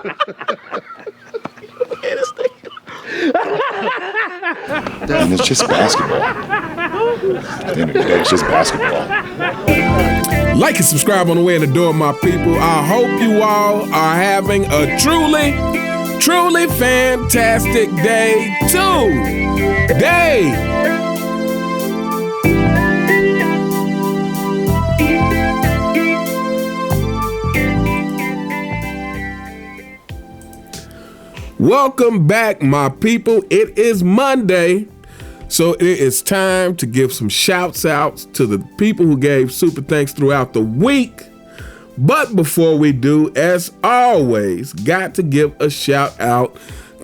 And it's just basketball. At the end of the day, it's just basketball. Like and subscribe on the way in the door, my people. I hope you all are having a truly fantastic day today. Welcome back, my people. It is Monday, so it is time to give some shouts outs to the people who gave super thanks throughout the week. But before we do, as always, got to give a shout out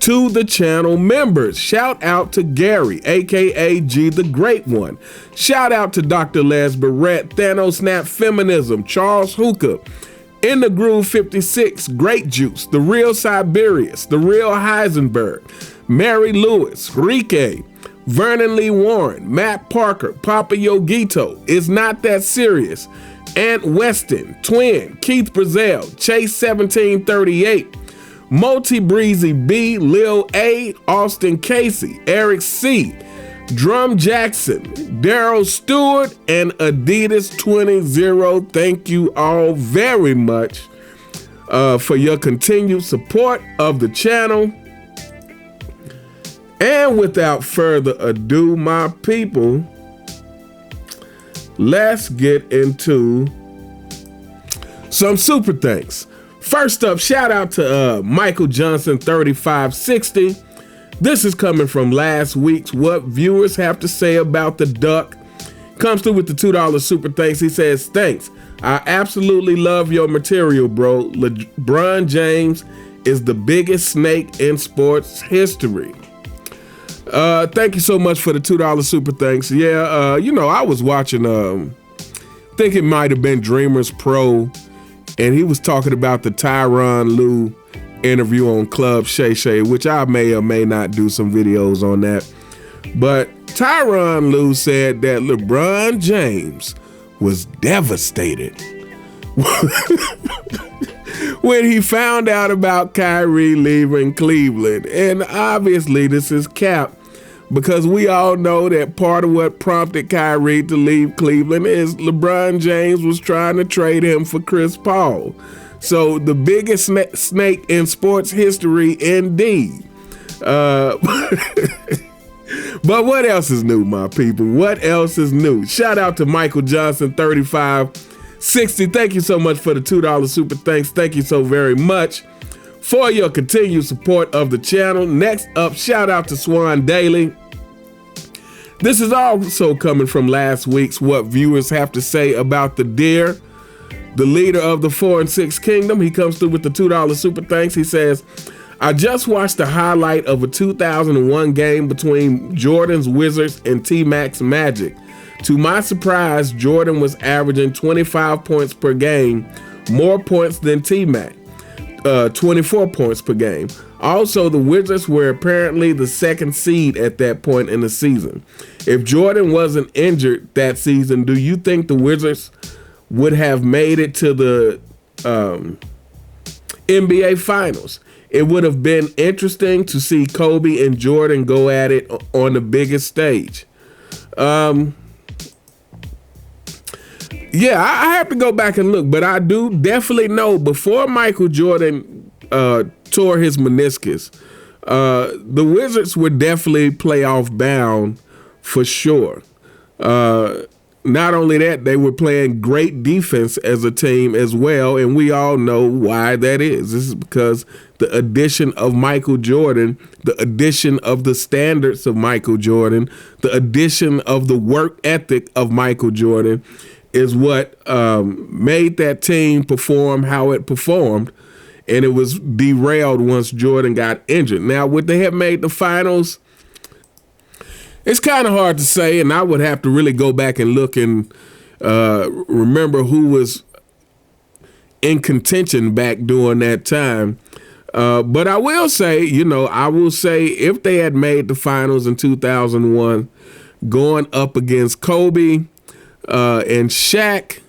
to the channel members. Shout out to Gary, aka G the Great One. Shout out to Dr. Les Barrett, Thanos Snap Feminism, Charles Hookah, In the Groove 56, Great Juice, The Real Siberius, The Real Heisenberg, Mary Lewis, Rike, Vernon Lee Warren, Matt Parker, Papa Yogito, It's Not That Serious, Ant Weston, Twin, Keith Brazell, Chase 1738, Multi Breezy B, Lil A, Austin Casey, Eric C, Drum Jackson, Daryl Stewart, and Adidas 20. Thank you all very much for your continued support of the channel. And without further ado, my people, let's get into some super thanks. First up, shout out to Michael Johnson 3560. This is coming from last week's What Viewers Have to Say About the Duck. Comes through with the $2 super thanks. He says, thanks. I absolutely love your material, bro. LeBron James is the biggest snake in sports history. Thank you so much for the $2 super thanks. Yeah, I was watching, I think it might have been Dreamers Pro, and he was talking about the Tyronn Lue interview on Club Shay Shay, which I may or may not do some videos on that. But Tyronn Lue said that LeBron James was devastated when he found out about Kyrie leaving Cleveland. And obviously this is cap, because we all know that part of what prompted Kyrie to leave Cleveland is LeBron James was trying to trade him for Chris Paul. So the biggest snake in sports history indeed. But what else is new, my people? What else is new? Shout out to Michael Johnson 3560. Thank you so much for the $2 super thanks. Thank you so very much for your continued support of the channel. Next up, shout out to Swan Daily. This is also coming from last week's What Viewers Have to Say About the Deer, the leader of the 4 and 6 Kingdom. He comes through with the $2 super thanks. He says, I just watched the highlight of a 2001 game between Jordan's Wizards and T-Mac's Magic. To my surprise, Jordan was averaging 25 points per game, more points than T-Mac, 24 points per game. Also, the Wizards were apparently the second seed at that point in the season. If Jordan wasn't injured that season, do you think the Wizards would have made it to the NBA Finals? It would have been interesting to see Kobe and Jordan go at it on the biggest stage. Yeah, I have to go back and look, but I do definitely know before Michael Jordan tore his meniscus, the Wizards were definitely playoff bound for sure. Not only that, they were playing great defense as a team as well, and we all know why that is. This is because the addition of Michael Jordan, the addition of the standards of Michael Jordan, the addition of the work ethic of Michael Jordan is what made that team perform how it performed, and it was derailed once Jordan got injured. Now, would they have made the finals? It's kind of hard to say, and I would have to really go back and look and remember who was in contention back during that time. But I will say, if they had made the finals in 2001, going up against Kobe and Shaq,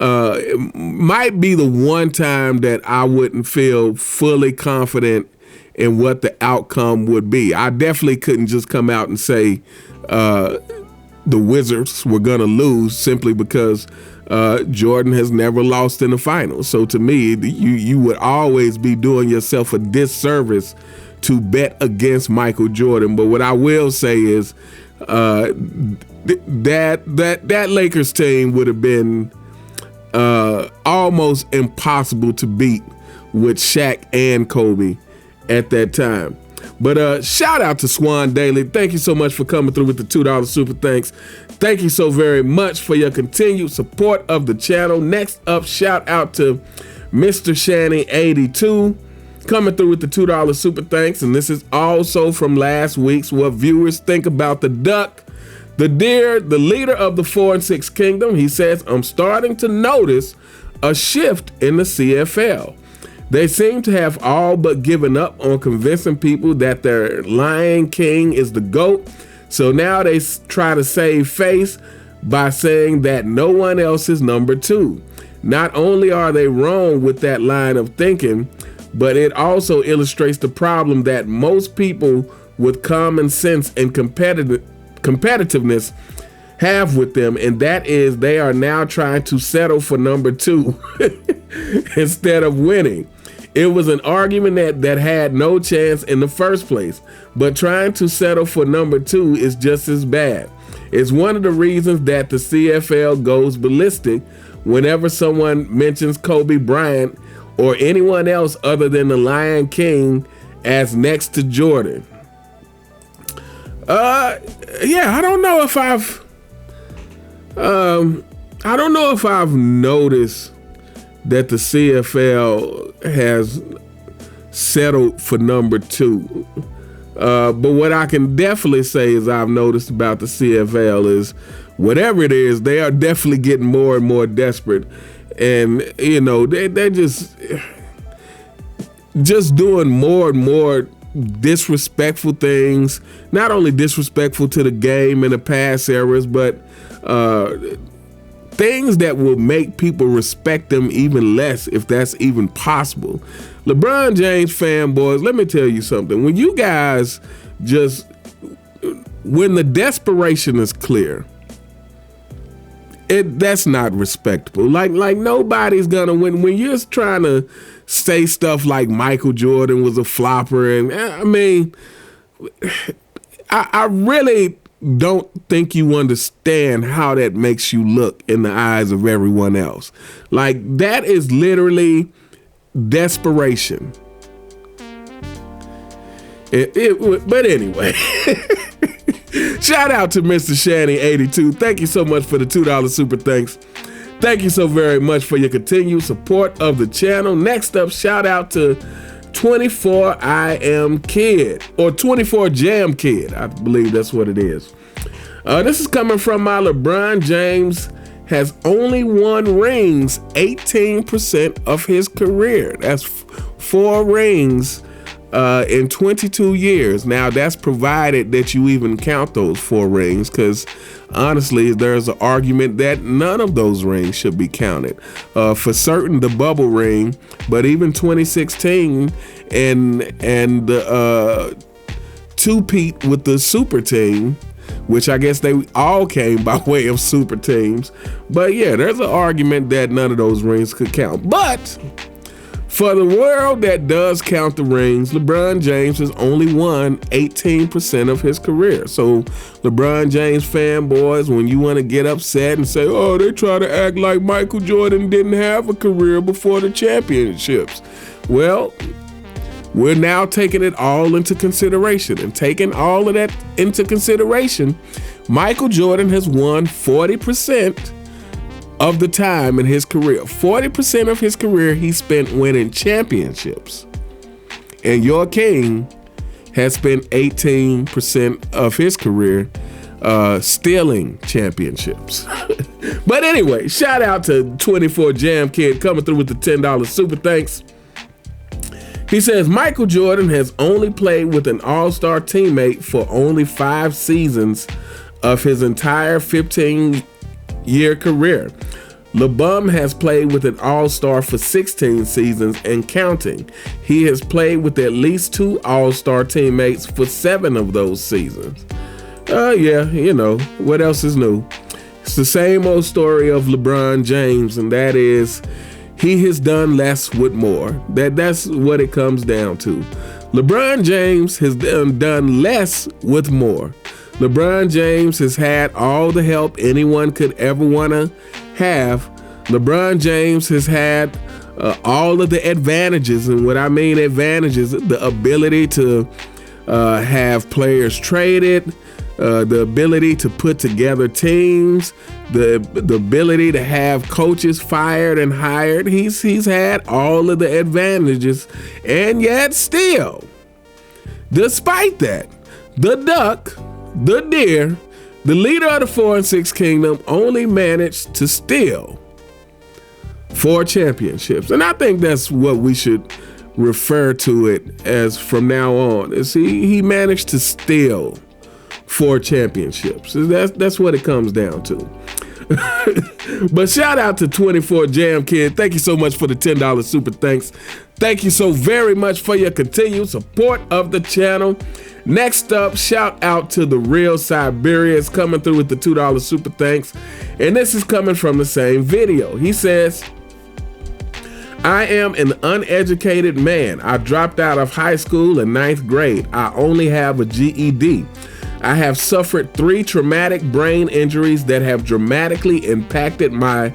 it might be the one time that I wouldn't feel fully confident in what the outcome would be. I definitely couldn't just come out and say the Wizards were going to lose simply because Jordan has never lost in the finals. So to me, you would always be doing yourself a disservice to bet against Michael Jordan. But what I will say is that Lakers team would have been almost impossible to beat with Shaq and Kobe at that time. But shout out to Swan Daily. Thank you so much for coming through with the $2 super thanks. Thank you so very much for your continued support of the channel. Next up, shout out to Mr. Shanny 82 coming through with the $2 super thanks. And this is also from last week's What Viewers Think About the Duck. The deer, the leader of the 4 and 6 Kingdom, he says, I'm starting to notice a shift in the CFL. They seem to have all but given up on convincing people that their Lion King is the GOAT. So now they try to save face by saying that no one else is number 2. Not only are they wrong with that line of thinking, but it also illustrates the problem that most people with common sense and competitiveness have with them, and that is they are now trying to settle for number 2 instead of winning. It was an argument that had no chance in the first place, but trying to settle for number 2 is just as bad. It's one of the reasons that the CFL goes ballistic whenever someone mentions Kobe Bryant or anyone else other than the Lion King as next to Jordan. Yeah, I don't know if I've noticed that the CFL has settled for number 2. But what I can definitely say is I've noticed about the CFL is whatever it is, they are definitely getting more and more desperate. And, you know, they're just doing more and more disrespectful things, not only disrespectful to the game in the past eras, but things that will make people respect them even less, if that's even possible. LeBron James fanboys, let me tell you something. When you guys when the desperation is clear, that's not respectable. Like nobody's gonna win. When you're trying to say stuff like Michael Jordan was a flopper, and I mean, I really don't think you understand how that makes you look in the eyes of everyone else. Like, that is literally desperation. But anyway, shout out to Mr. Shanny 82. Thank you so much for the $2 super thanks. Thank you so very much for your continued support of the channel. Next up, shout out to 24 I Am Kid, or 24 Jam Kid. I believe that's what it is. This is coming from my LeBron James has only won rings 18% of his career. That's 4 rings in 22 years. Now, that's provided that you even count those 4 rings, because honestly, there's an argument that none of those rings should be counted. For certain, the bubble ring, but even 2016 and the two-peat with the super team, which I guess they all came by way of super teams. But yeah, there's an argument that none of those rings could count. But for the world that does count the rings, LeBron James has only won 18% of his career. So LeBron James fanboys, when you want to get upset and say, oh, they try to act like Michael Jordan didn't have a career before the championships. Well, we're now taking it all into consideration, and taking all of that into consideration, Michael Jordan has won 40% of the time in his career. 40% of his career he spent winning championships. And your king has spent 18% of his career stealing championships. But anyway, shout out to 24 Jam Kid coming through with the $10 super thanks. He says, Michael Jordan has only played with an all-star teammate for only 5 seasons of his entire 15-year career. LeBron has played with an all-star for 16 seasons and counting. He has played with at least 2 all-star teammates for 7 of those seasons. Yeah, what else is new? It's the same old story of LeBron James, and that is he has done less with more. That's what it comes down to. LeBron James has done less with more. LeBron James has had all the help anyone could ever want to have. LeBron James has had all of the advantages, and what I mean advantages, the ability to have players traded, the ability to put together teams, the ability to have coaches fired and hired. He's had all of the advantages, and yet still, despite that, the duck, the deer, the leader of the 4 and 6 kingdom only managed to steal 4 championships. And I think that's what we should refer to it as from now on, is he managed to steal 4 championships. That's what it comes down to. But shout out to 24 Jam Kid. Thank you so much for the $10 super thanks. Thank you so very much for your continued support of the channel. Next up, shout out to the real Siberius coming through with the $2 super thanks. And this is coming from the same video. He says, I am an uneducated man. I dropped out of high school in 9th grade. I only have a GED. I have suffered 3 traumatic brain injuries that have dramatically impacted my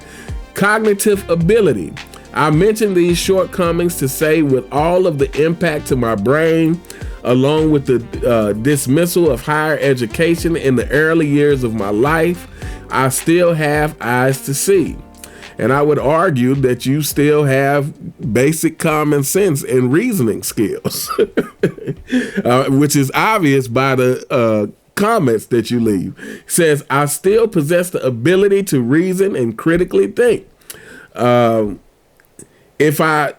cognitive ability. I mention these shortcomings to say with all of the impact to my brain, along with the dismissal of higher education in the early years of my life, I still have eyes to see. And I would argue that you still have basic common sense and reasoning skills, which is obvious by the comments that you leave. It says, I still possess the ability to reason and critically think. If I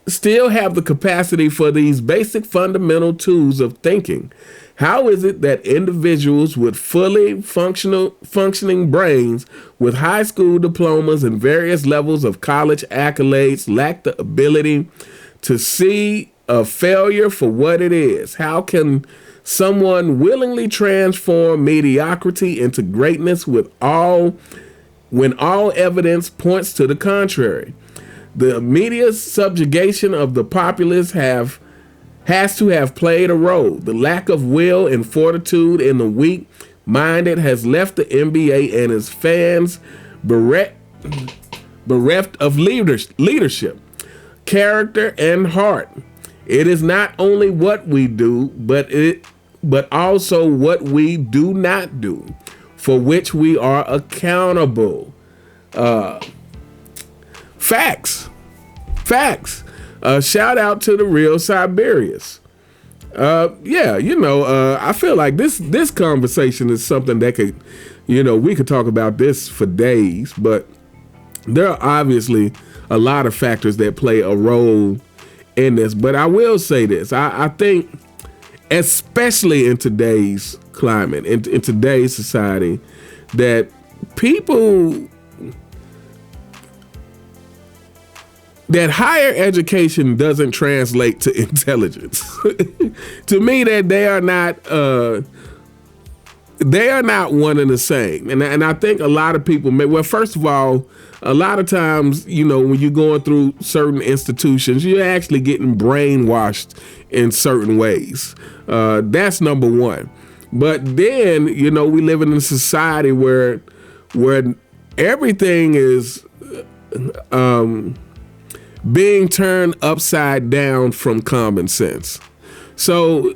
still have the capacity for these basic fundamental tools of thinking, how is it that individuals with fully functioning brains with high school diplomas and various levels of college accolades lack the ability to see a failure for what it is? How can someone willingly transform mediocrity into greatness when all evidence points to the contrary? The media's subjugation of the populace has to have played a role. The lack of will and fortitude in the weak-minded has left the NBA and its fans bereft of leadership, character, and heart. It is not only what we do, but also what we do not do, for which we are accountable. Facts. Shout out to the real Siberius. I feel like this conversation is something that could, we could talk about this for days, but there are obviously a lot of factors that play a role in this. But I will say this, I think, especially in today's climate, in today's society, that that higher education doesn't translate to intelligence. To me, that they are not one and the same. And I think a lot of people first of all, a lot of times, when you're going through certain institutions, you're actually getting brainwashed in certain ways. That's number one. But then, we live in a society where everything is being turned upside down from common sense. So,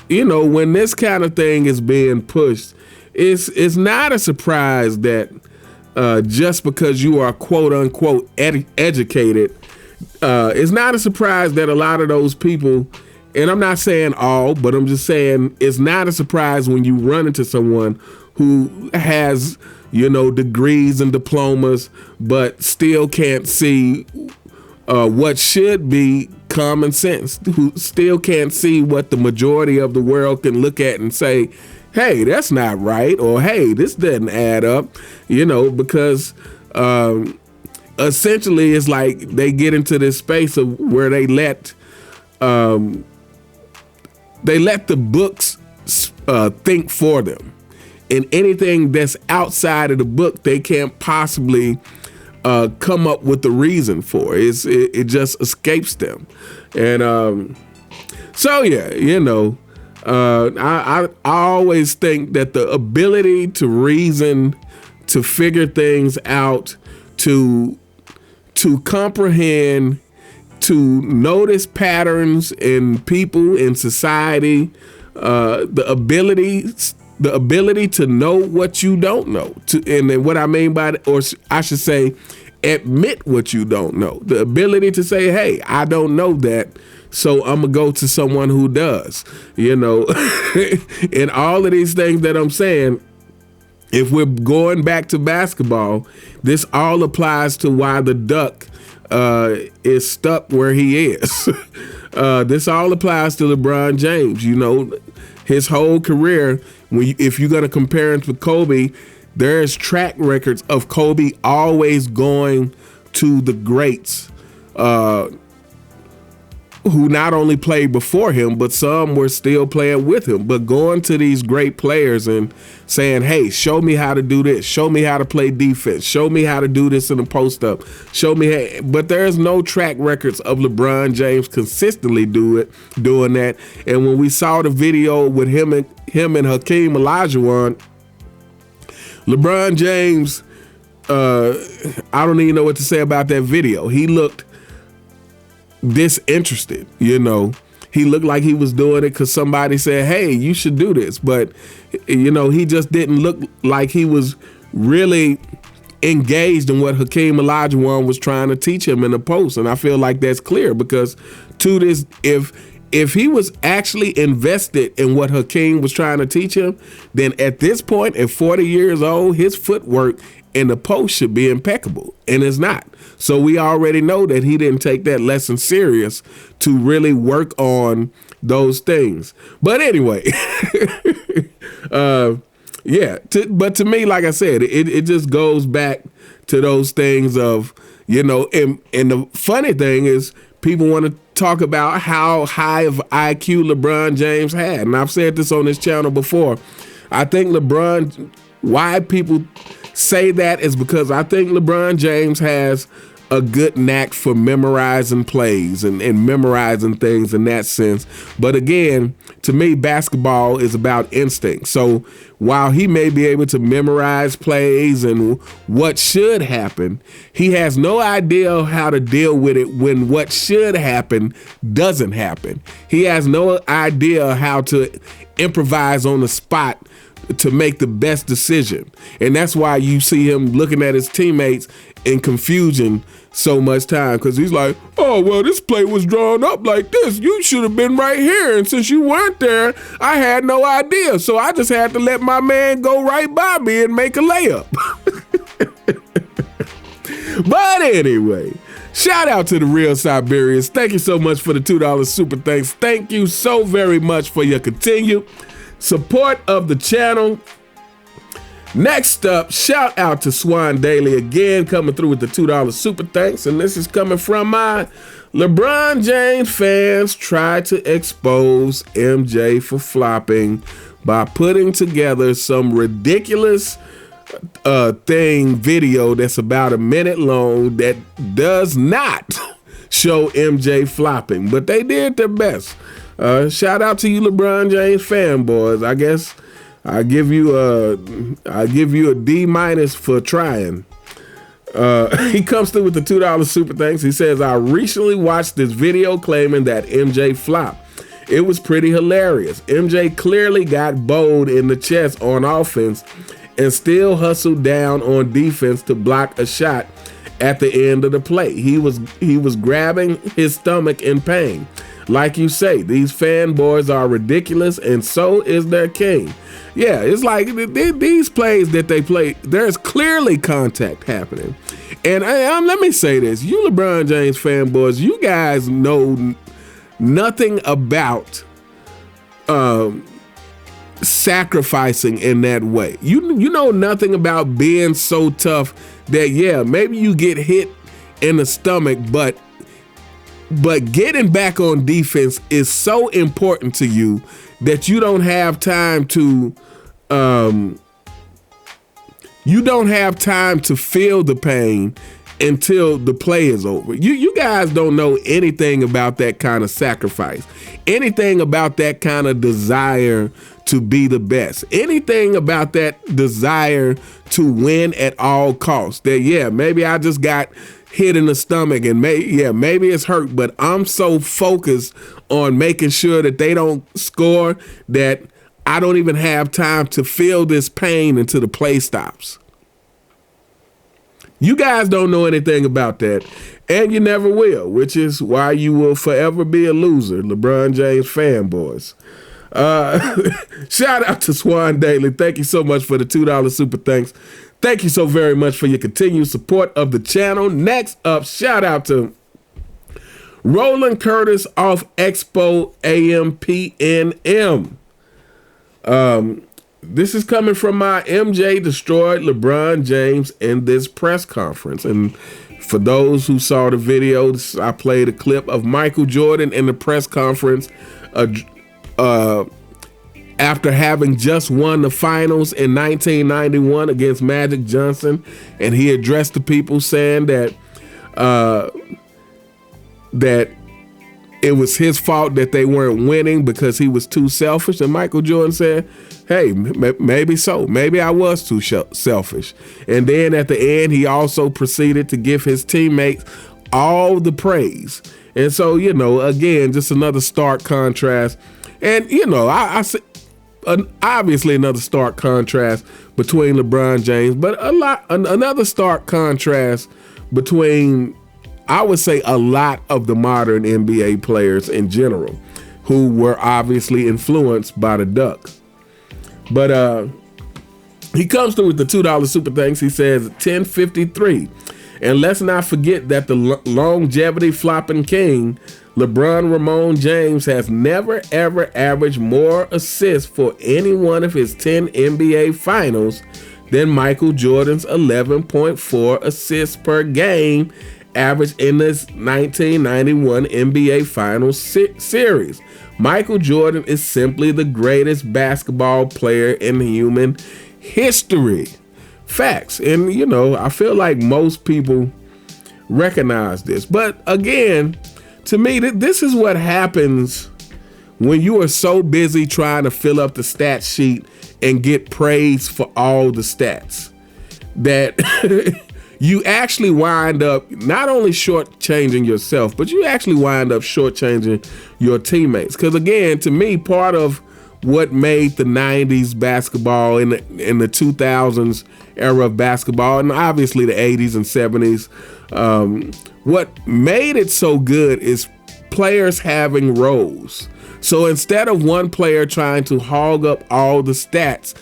when this kind of thing is being pushed, it's not a surprise that just because you are quote unquote educated, it's not a surprise that a lot of those people, and I'm not saying all, but I'm just saying it's not a surprise when you run into someone who has, degrees and diplomas, but still can't see what should be common sense, who still can't see what the majority of the world can look at and say, hey, that's not right, or hey, this doesn't add up, because essentially it's like they get into this space of where they let the books think for them, and anything that's outside of the book they can't possibly come up with the reason for. It just escapes them. And so yeah, you know, I always think that the ability to reason, to figure things out, to comprehend, to notice patterns in people, in society, the ability to know what you don't know, and then what I mean by that, or I should say, admit what you don't know. The ability to say, hey, I don't know that, so I'm gonna go to someone who does, you know. And all of these things that I'm saying, if we're going back to basketball, this all applies to why the Duck is stuck where he is. This all applies to LeBron James. You know, his whole career, if you're going to compare him to Kobe, there's track records of Kobe always going to the greats who not only played before him, but some were still playing with him. But going to these great players and saying, hey, show me how to do this. Show me how to play defense. Show me how to do this in a post-up. Show me how. But there's no track records of LeBron James consistently doing that. And when we saw the video with him and Hakeem Olajuwon, LeBron James, I don't even know what to say about that video. He looked disinterested, you know. He looked like he was doing it because somebody said, hey, you should do this. But, you know, he just didn't look like he was really engaged in what Hakeem Olajuwon was trying to teach him in the post. And I feel like that's clear because to this, if he was actually invested in what Hakeem was trying to teach him, then at this point, at 40 years old, his footwork in the post should be impeccable, and it's not. So we already know that he didn't take that lesson serious to really work on those things. But anyway, yeah. But to me, like I said, it just goes back to those things of, you know, and the funny thing is people want to talk about how high of IQ LeBron James had. And I've said this on this channel before. I think why people say that is because I think LeBron James has a good knack for memorizing plays and memorizing things in that sense. But again, to me, basketball is about instinct. So while he may be able to memorize plays and what should happen, he has no idea how to deal with it when what should happen doesn't happen. He has no idea how to improvise on the spot to make the best decision. And that's why you see him looking at his teammates in confusion so much time, because he's like, oh, well, this play was drawn up like this. You should have been right here. And since you weren't there, I had no idea. So I just had to let my man go right by me and make a layup. But anyway, shout out to the real Siberius. Thank you so much for the $2 super thanks. Thank you so very much for your continued support of the channel. Next up, shout out to Swan Daily again, coming through with the $2 super thanks. And this is coming from my LeBron James fans try to expose MJ for flopping by putting together some ridiculous video that's about a minute long that does not show MJ flopping, but they did their best. Shout out to you LeBron James fanboys. I guess I give you a D- for trying. He comes through with the $2 super thanks. He says, I recently watched this video claiming that MJ flopped. It was pretty hilarious. MJ clearly got bowled in the chest on offense and still hustled down on defense to block a shot at the end of the play. He was grabbing his stomach in pain. Like you say, these fanboys are ridiculous, and so is their king. Yeah, it's like these plays that they play, there's clearly contact happening. And let me say this, you LeBron James fanboys, you guys know nothing about sacrificing in that way. You know nothing about being so tough that, yeah, maybe you get hit in the stomach, but getting back on defense is so important to you that you don't have time to feel the pain until the play is over. You guys don't know anything about that kind of sacrifice, anything about that kind of desire to be the best, anything about that desire to win at all costs. That, yeah, maybe I just got hit in the stomach and maybe it's hurt, but I'm so focused on making sure that they don't score that I don't even have time to feel this pain until the play stops. You guys don't know anything about that, and you never will, which is why you will forever be a loser, LeBron James fanboys. Shout out to Swan Daily. Thank you so much for the $2 super thanks. Thank you so very much for your continued support of the channel. Next up, shout out to Roland Curtis off Expo AMPNM. This is coming from my MJ destroyed LeBron James in this press conference. And for those who saw the video, I played a clip of Michael Jordan in the press conference after having just won the finals in 1991 against Magic Johnson. And he addressed the people saying that it was his fault that they weren't winning because he was too selfish. And Michael Jordan said, hey, maybe so. Maybe I was too selfish. And then at the end, he also proceeded to give his teammates all the praise. And so, again, just another stark contrast. And, I say, obviously another stark contrast between LeBron James, but another stark contrast between, I would say, a lot of the modern NBA players in general who were obviously influenced by the Duck. But he comes through with the $2 super thanks. He says 1053. And let's not forget that the longevity flopping king, LeBron Ramon James, has never ever averaged more assists for any one of his 10 NBA finals than Michael Jordan's 11.4 assists per game average in this 1991 NBA Finals series. Michael Jordan is simply the greatest basketball player in human history. Facts. And, I feel like most people recognize this. But again, to me, this is what happens when you are so busy trying to fill up the stat sheet and get praise for all the stats that you actually wind up not only shortchanging yourself, but you actually wind up shortchanging your teammates. Because again, to me, part of what made the 90s basketball in the 2000s era of basketball, and obviously the 80s and 70s, what made it so good is players having roles. So instead of one player trying to hog up all the stats,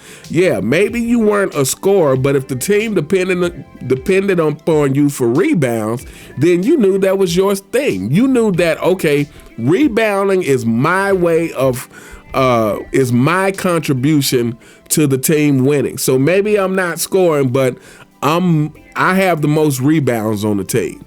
maybe you weren't a scorer, but if the team depended upon you for rebounds, then you knew that was your thing. You knew that, okay, rebounding is my way of is my contribution to the team winning. So maybe I'm not scoring, but I have the most rebounds on the team.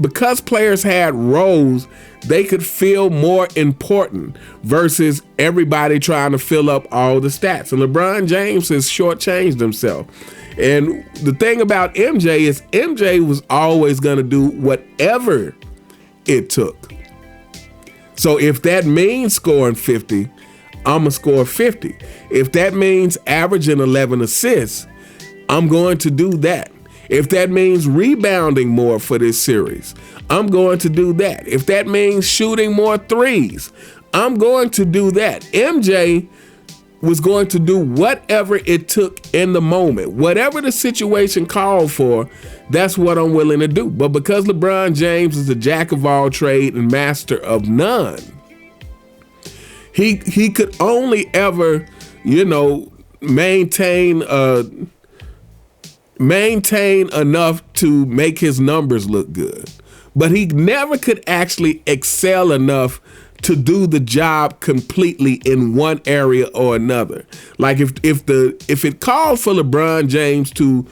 Because players had roles, they could feel more important versus everybody trying to fill up all the stats. And LeBron James has shortchanged himself. And the thing about MJ is MJ was always going to do whatever it took. So if that means scoring 50, I'm going to score 50. If that means averaging 11 assists, I'm going to do that. If that means rebounding more for this series, I'm going to do that. If that means shooting more threes, I'm going to do that. MJ was going to do whatever it took in the moment. Whatever the situation called for, that's what I'm willing to do. But because LeBron James is a jack of all trades and master of none, he could only ever, maintain enough to make his numbers look good. But he never could actually excel enough to do the job completely in one area or another. Like if it called for LeBron James to,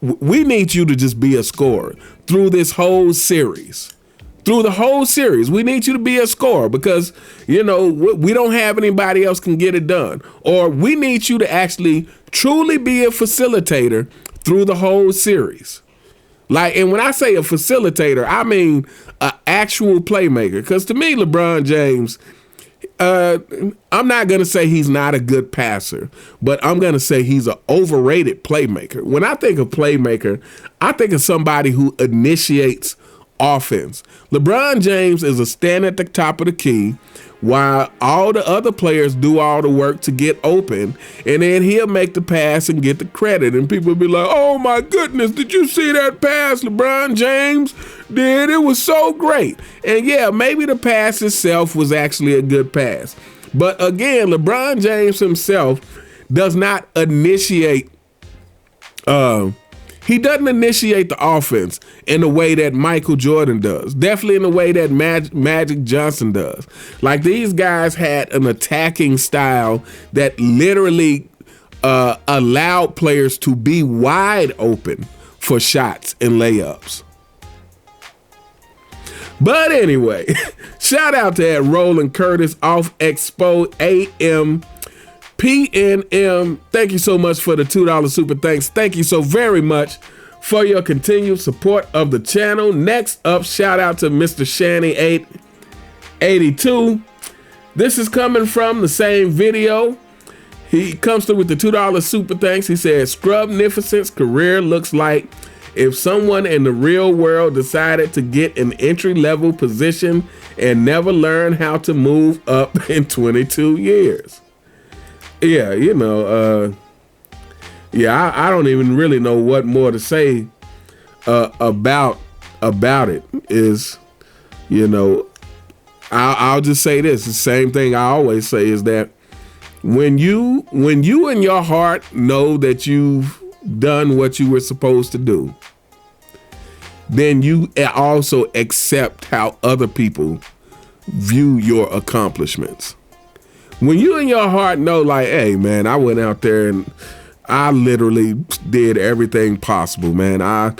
we need you to just be a scorer through this whole series. Through the whole series, we need you to be a scorer because, we don't have anybody else can get it done. Or we need you to actually truly be a facilitator through the whole series. Like, and when I say a facilitator, I mean an actual playmaker. Because to me, LeBron James, I'm not going to say he's not a good passer, but I'm going to say he's an overrated playmaker. When I think of playmaker, I think of somebody who initiates offense. LeBron James is a stand at the top of the key while all the other players do all the work to get open, and then he'll make the pass and get the credit. And people will be like, oh my goodness, did you see that pass LeBron James did? It was so great. And yeah, maybe the pass itself was actually a good pass. But again, LeBron James himself does not initiate he doesn't initiate the offense in the way that Michael Jordan does. Definitely in the way that Magic Johnson does. Like, these guys had an attacking style that literally allowed players to be wide open for shots and layups. But anyway, shout out to that Roland Curtis off Expo AM. PNM, thank you so much for the $2 super thanks. Thank you so very much for your continued support of the channel. Next up, shout out to Mr. Shanny 882. This is coming from the same video. He comes through with the $2 super thanks. He says, Scrubnificent's career looks like if someone in the real world decided to get an entry-level position and never learn how to move up in 22 years. Yeah, I don't even really know what more to say about it. Is, I'll just say this. The same thing I always say is that when you in your heart know that you've done what you were supposed to do, then you also accept how other people view your accomplishments. When you in your heart know, like, hey, man, I went out there and I literally did everything possible, man. I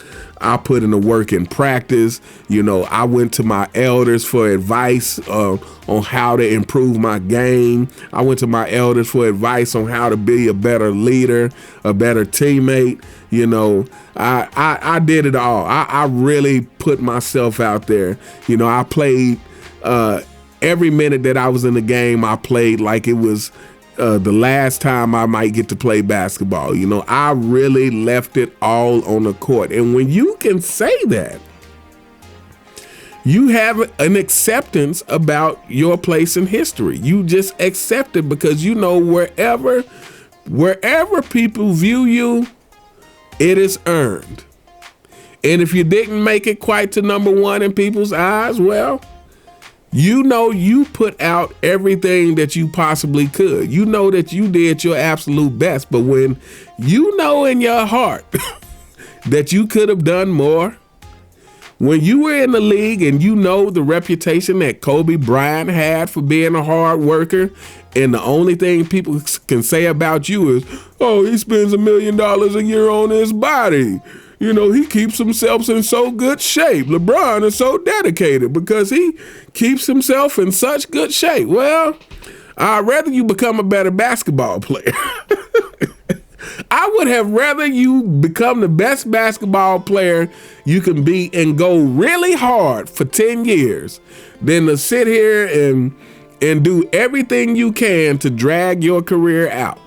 put in the work in practice. I went to my elders for advice on how to improve my game. I went to my elders for advice on how to be a better leader, a better teammate. I did it all. I really put myself out there. I played every minute that I was in the game, I played like it was the last time I might get to play basketball. I really left it all on the court. And when you can say that, you have an acceptance about your place in history. You just accept it because wherever people view you, it is earned. And if you didn't make it quite to number one in people's eyes, well, you put out everything that you possibly could. You know that you did your absolute best. But when you know in your heart that you could have done more, when you were in the league and you know the reputation that Kobe Bryant had for being a hard worker, and the only thing people can say about you is, oh, he spends $1 million a year on his body. He keeps himself in so good shape. LeBron is so dedicated because he keeps himself in such good shape. Well, I'd rather you become a better basketball player. I would have rather you become the best basketball player you can be and go really hard for 10 years than to sit here and do everything you can to drag your career out.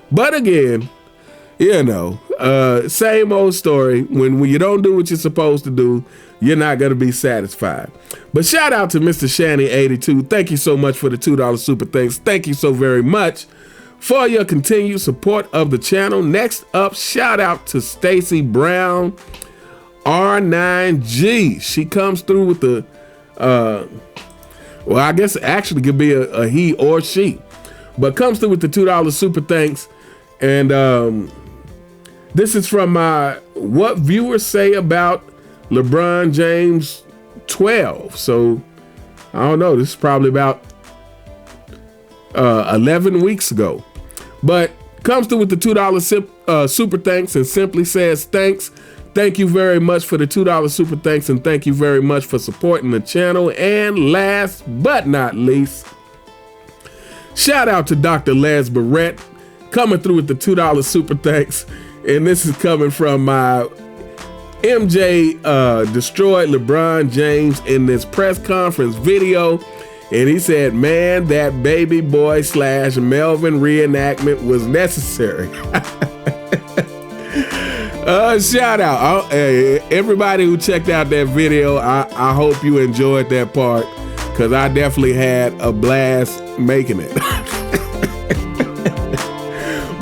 But again, same old story. When you don't do what you're supposed to do, you're not going to be satisfied. But shout out to Mr. Shanny 82. Thank you so much for the $2 super thanks. Thank you so very much for your continued support of the channel. Next up, shout out to Stacy Brown, R9G. She comes through with the, I guess it actually could be a he or she, but comes through with the $2 super thanks. And this is from what viewers say about LeBron James 12. So I don't know. This is probably about 11 weeks ago. But comes through with the $2 super thanks and simply says thanks. Thank you very much for the $2 super thanks, and thank you very much for supporting the channel. And last but not least, shout out to Dr. Les Barrett coming through with the $2 super thanks. And this is coming from my MJ destroyed LeBron James in this press conference video. And he said, man, that baby boy / Melvin reenactment was necessary. Shout out. Everybody who checked out that video, I hope you enjoyed that part, because I definitely had a blast making it.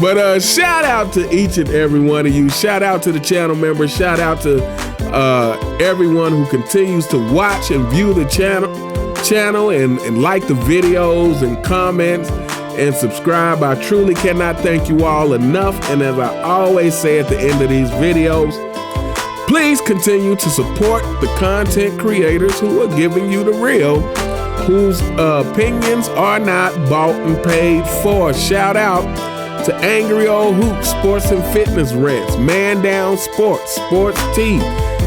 But shout out to each and every one of you. Shout out to the channel members. Shout out to everyone who continues to watch and view the channel and like the videos and comments and subscribe. I truly cannot thank you all enough. And as I always say at the end of these videos, please continue to support the content creators who are giving you the real, whose opinions are not bought and paid for. Shout out to Angry Old Hoop, Sports and Fitness Rants, Man Down Sports, Sports Tea,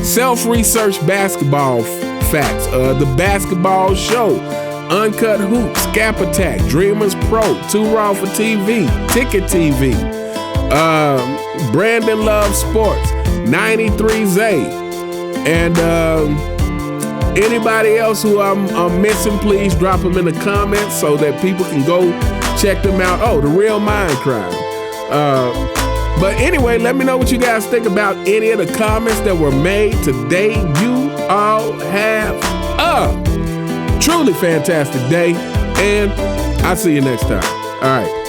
Self-Research Basketball Facts, The Basketball Show, Uncut Hoops, Gap Attack, Dreamers Pro, Too Raw for TV, Ticket TV, Brandon Love Sports, 93Z, and anybody else who I'm missing, please drop them in the comments so that people can go check them out. Oh, The Real Mind Crime. But anyway, let me know what you guys think about any of the comments that were made today. You all have a truly fantastic day, and I'll see you next time. All right.